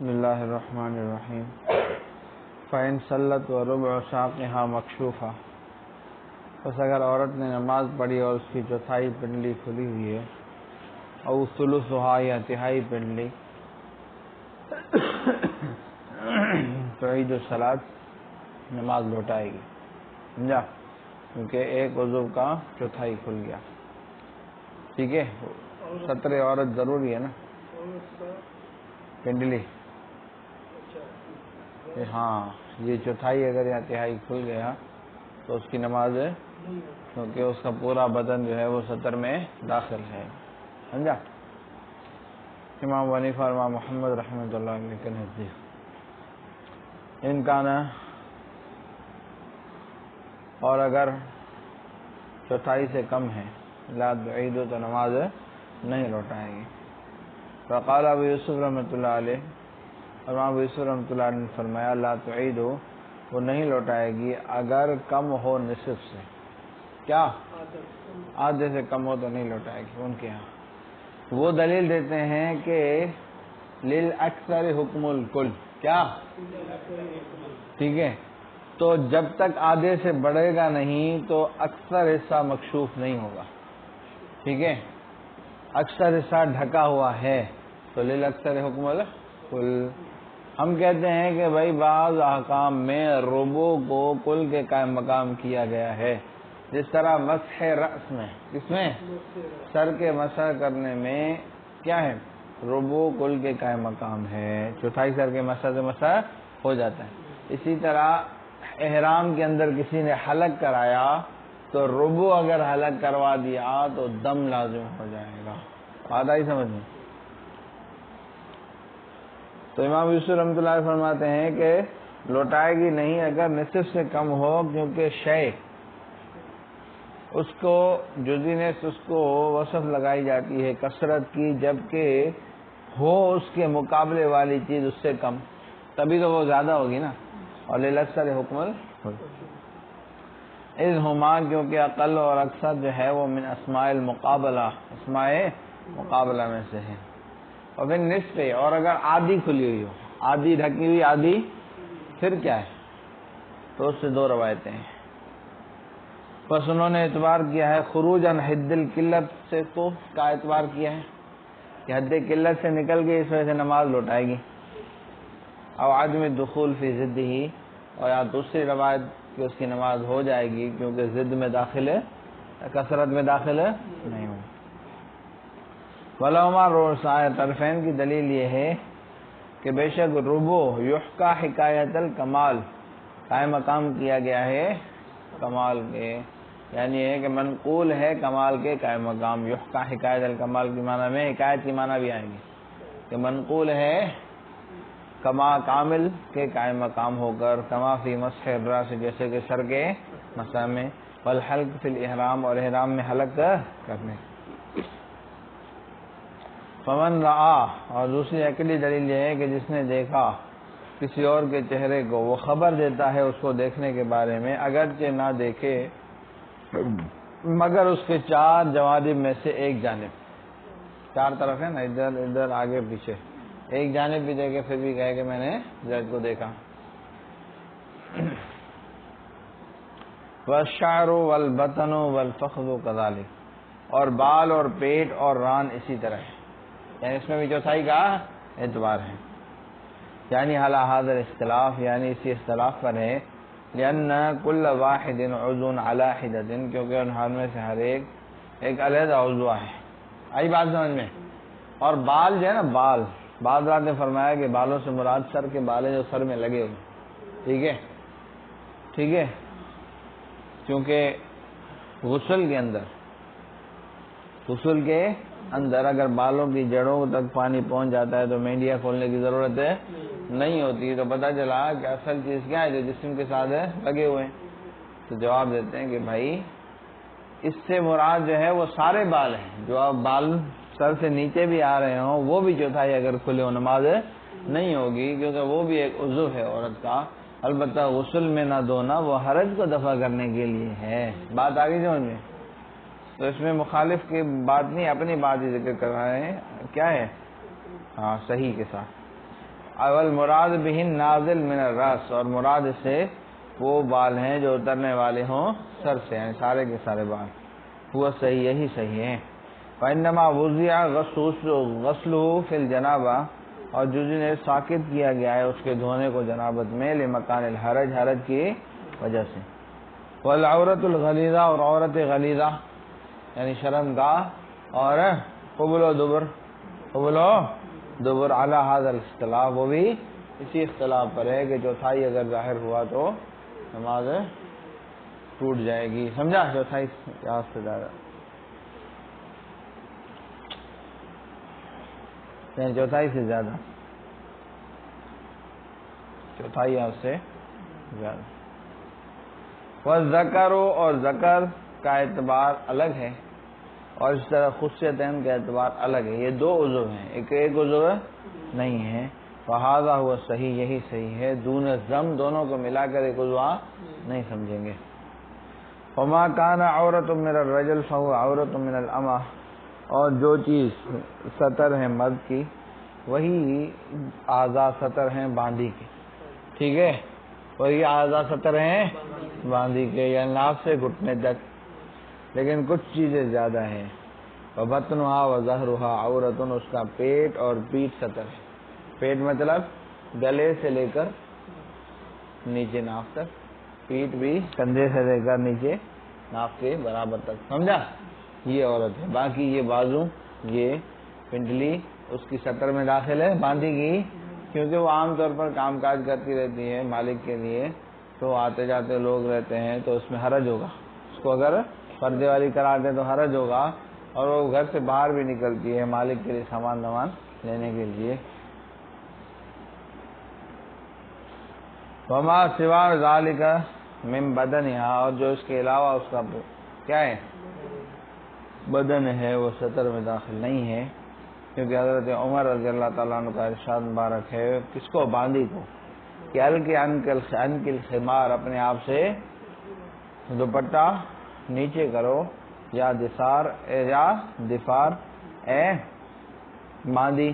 بسم اللہ الرحمن الرحیم فَإِن صَلَّتْ وَرُبْعُ سَاقِهَا مَكْشُوفًا، بس اگر عورت نے نماز پڑھی اور اس کی چوتھائی پنڈلی کھلی ہوئی ہے، اور ثلثھا یا تہائی پنڈلی، تو عید الصلاۃ نماز لوٹائے گی، سمجھا؟ کیونکہ ایک عضو کا چوتھائی کھل گیا، ٹھیک ہے۔ ستر عورت ضروری ہے نا، پنڈلی، ہاں یہ چوتھائی اگر یا تہائی کھل گیا تو اس کی نماز ہے، کیونکہ اس کا پورا بدن جو ہے وہ ستر میں داخل ہے، سمجھا؟ امام حنیفہ اور امام محمد رحمۃ اللہ علیہ کے نزدیک ان کا نا، اور اگر چوتھائی سے کم ہے لا تعید تو نماز نہیں لوٹائے گی۔ فقال ابو یوسف رحمۃ اللہ علیہ، امام ابو یوسف رحمۃ اللہ علیہ نے فرمایا لا تعید وہ نہیں لوٹائے گی اگر کم ہو نصف سے، کیا آدھے سے کم ہو تو نہیں لوٹائے گی ان کے ہاں۔ وہ دلیل دیتے ہیں کہ للاکثر حکم الکل، کیا ٹھیک ہے، تو جب تک آدھے سے بڑھے گا نہیں تو اکثر حصہ مکشوف نہیں ہوگا، ٹھیک ہے، اکثر حصہ ڈھکا ہوا ہے تو للاکثر حکم الکل۔ ہم کہتے ہیں کہ بھائی بعض احکام میں ربع کو کل کے قائم مقام کیا گیا ہے، جس طرح مسح رأس میں، کس میں سر کے مسح کرنے میں کیا ہے، ربع کل کے قائم مقام ہے، چوتھائی سر کے مسح سے مسح ہو جاتا ہے۔ اسی طرح احرام کے اندر کسی نے حلق کرایا تو ربع اگر حلق کروا دیا تو دم لازم ہو جائے گا، بات آئی سمجھ میں؟ تو امام یوسف رحمۃ اللہ علیہ فرماتے ہیں کہ لوٹائے گی نہیں اگر نصف سے کم ہو، کیونکہ شے اس کو جزینس اس کو وصف لگائی جاتی ہے کثرت کی، جبکہ ہو اس کے مقابلے والی چیز اس سے کم، تبھی تو وہ زیادہ ہوگی نا۔ اور للاکثر حکم اذ ہما، کیونکہ اقل اور اکثر جو ہے وہ من اسماء المقابلہ، اسماء مقابلہ میں سے ہے۔ اور پھر نصف، اور اگر آدھی کھلی ہوئی ہو، آدھی ڈھکی ہوئی آدھی، پھر کیا ہے، تو اس سے دو روایتیں ہیں۔ بس انہوں نے اعتبار کیا ہے خروج عن حد القلت سے، تو کا اعتبار کیا ہے کہ حد قلت سے نکل گئی، اس وجہ سے نماز لوٹائے گی، او عدم الدخول فی ضدہ، اور یا دوسری روایت کہ اس کی نماز ہو جائے گی کیونکہ ضد میں داخل ہے، کثرت میں داخل ہے نہیں ہو۔ ولہما رؤسائے طرفین کی دلیل یہ ہے کہ بے شک ربع یحکا حکایت الکمال، قائم مقام کیا گیا ہے کمال کے، یعنی ہے کہ منقول ہے کمال کے قائم مقام۔ یحکا حکایت الکمال کی معنی میں حکایت کی معنی بھی آئیں گی کہ منقول ہے کما کامل کے قائم مقام ہو کر، کما فی مسح الراس، جیسے کہ سر کے مسح میں، والحلق فی الاحرام، اور احرام میں حلق کرنے۔ فمن رعا، اور دوسری عقلی دلیل یہ ہے کہ جس نے دیکھا کسی اور کے چہرے کو، وہ خبر دیتا ہے اس کو دیکھنے کے بارے میں، اگرچہ نہ دیکھے مگر اس کے چار جوانب میں سے ایک جانب، چار طرف ہے نا، ادھر ادھر آگے پیچھے، ایک جانب بھی دیکھے پھر بھی کہے کہ میں نے زید کو دیکھا۔ والشعر والبطن والفخذ كذلك، اور بال اور پیٹ اور ران اسی طرح ہے، یعنی اس میں بھی چوتھائی کا اعتبار ہے۔ یعنی حالا حاضر اختلاف، یعنی اسی اختلاف پر ہے، لأن كل واحد عضو على حدة، کیونکہ ان حال میں سے ہر ایک علیحدہ عضو ہے۔ آئی بات سمجھ میں؟ اور بال جو ہے نا، بال، بعض رات نے فرمایا کہ بالوں سے مراد سر کے بال ہیں جو سر میں لگے ہوئے، ٹھیک ہے ٹھیک ہے، کیونکہ غسل کے اندر اگر بالوں کی جڑوں تک پانی پہنچ جاتا ہے تو مینڈیا کھولنے کی ضرورت نہیں ہوتی، تو پتہ چلا کہ اصل چیز کیا ہے جو جسم کے ساتھ لگے ہوئے ہیں۔ تو جواب دیتے ہیں کہ بھائی اس سے مراد جو ہے وہ سارے بال ہیں، جو اب بال سر سے نیچے بھی آ رہے ہوں وہ بھی چوتھائی اگر کھلے ہو نماز نہیں ہوگی، کیونکہ وہ بھی ایک عضو ہے عورت کا، البتہ غسل میں نہ دھونا وہ حرج کو دفع کرنے کے لیے ہے۔ بات آگے سمجھ میں؟ تو اس میں مخالف کی بات نہیں، اپنی بات ہی ذکر کر رہے ہیں، کیا ہے، ہاں صحیح کے ساتھ۔ اول مراد بہن نازل من الراس، اور مراد سے وہ بال ہیں جو اترنے والے ہوں سر سے، یعنی سارے کے سارے بال. وہ صحیح، یہی صحیح ہے. وانما وضع غسلہ فی الجنابہ، اور جو جنہیں ساکت کیا گیا ہے اس کے دھونے کو جنابت میں، لمکان الحرج، حرج کی وجہ سے. والعورت الغلیظہ، اور عورت غلیظہ یعنی شرمگاہ اور قبل و دبر علی ھذا الاختلاف، وہ بھی اسی اختلاف پر ہے کہ چوتھائی اگر ظاہر ہوا تو نماز ٹوٹ جائے گی. سمجھا؟ چوتھائی سے زیادہ، چوتھائی سے زیادہ، چوتھائی اس سے زیادہ. والذکر، اور ذکر کا اعتبار الگ ہے، اور اس طرح خصیتین کا اعتبار الگ ہے. یہ دو عضو ہیں، ایک عضو نہیں ہے. فہذا ہوا صحیح، یہی صحیح ہے. دون الضم، دونوں کو ملا کر ایک عضو نہیں سمجھیں گے. وما کان عورت من الرجل فهو عورت من الامہ، اور جو چیز سطر ہے مرد کی وہی اعضاء سطر ہیں باندھی کے. ٹھیک ہے، وہی اعضاء سطر ہیں باندھی کے، یا ناف سے گھٹنے تک. لیکن کچھ چیزیں زیادہ ہیں. وبطنها وظہرها عورت، اس کا پیٹ اور پیٹھ سطر ہے. پیٹ مطلب گلے سے لے کر نیچے ناف تک، پیٹھ بھی کندھے سے لے کر نیچے ناف کے برابر تک. سمجھا؟ یہ عورت ہے. باقی یہ بازو، یہ پنڈلی اس کی سطر میں داخل ہے باندھی گئی، کیونکہ وہ عام طور پر کام کاج کرتی رہتی ہے مالک کے لیے، تو آتے جاتے لوگ رہتے ہیں تو اس میں حرج ہوگا. اس کو اگر پردے والی کرا دیں تو حرج ہوگا، اور وہ گھر سے باہر بھی نکلتی ہے مالک کے لیے سامان لینے کے لیے. وما سوا ذالک من بدنہا، اور جو اس کے علاوہ اس کا کیا ہے بدن ہے وہ سطر میں داخل نہیں ہے. کیونکہ حضرت عمر رضی اللہ تعالیٰ عنہ کا ارشاد مبارک ہے، کس کو؟ باندھی کو، کہ القی عنک الخمار، اپنے آپ سے دوپٹہ نیچے کرو، یا دفار اے باندھی.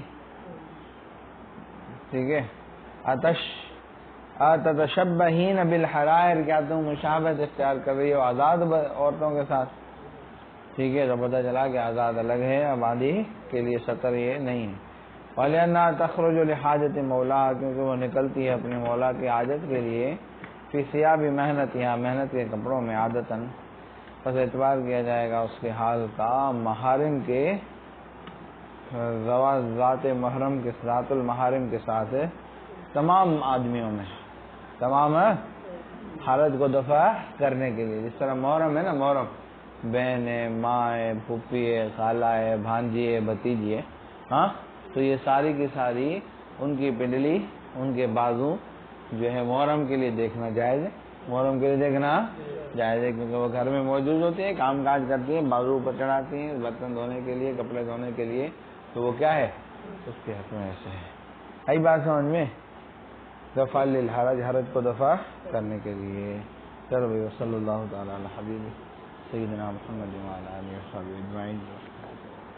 ٹھیک ہے. تتشبہین بالحرائر، کیا تم مشابہت اختیار کر رہی ہو آزاد عورتوں کے ساتھ؟ ٹھیک ہے، تو پتہ چلا کہ آزاد الگ ہے، باندھی کے لیے سطر یہ نہیں ہے. وَلِأَنَّهَا تَخْرُجُ لِحَاجَةِ مَوْلَاهَا، کیونکہ وہ نکلتی ہے اپنے مولا کی حاجت کے لیے، فی ثیاب محنتها، محنت کے کپڑوں میں، عادتاً، پس اعتبار کیا جائے گا اس کے حال کا محارم کے ذات محرم کے ذات المحارم کے ساتھ تمام آدمیوں میں، تمام حالت کو دفع کرنے کے لیے. جس طرح محرم ہے نا، محرم بہن ہے، ماں ہے، پھوپھی ہے، خالہ ہے، بھانجی ہے، بھتیجی ہے، ہاں، تو یہ ساری کی ساری ان کی پنڈلی، ان کے بازو جو ہے محرم کے لیے دیکھنا جائز ہے. محرم کے لیے دیکھنا جائز ہے، کیونکہ وہ گھر میں موجود ہوتی ہیں، کام کاج کرتی ہیں، بازو اوپر چڑھاتی ہیں برتن دھونے کے لیے، کپڑے دھونے کے لیے، تو وہ کیا ہے اس کے حق میں ایسے ہے. آئی بات سمجھ میں؟ دفع للحرج، حرج کو دفع کرنے کے لیے. چلو بھائی، صلی اللہ تعالی علی حبیب سیدنا محمد وعلی آلہ وصحبہ اجمعین.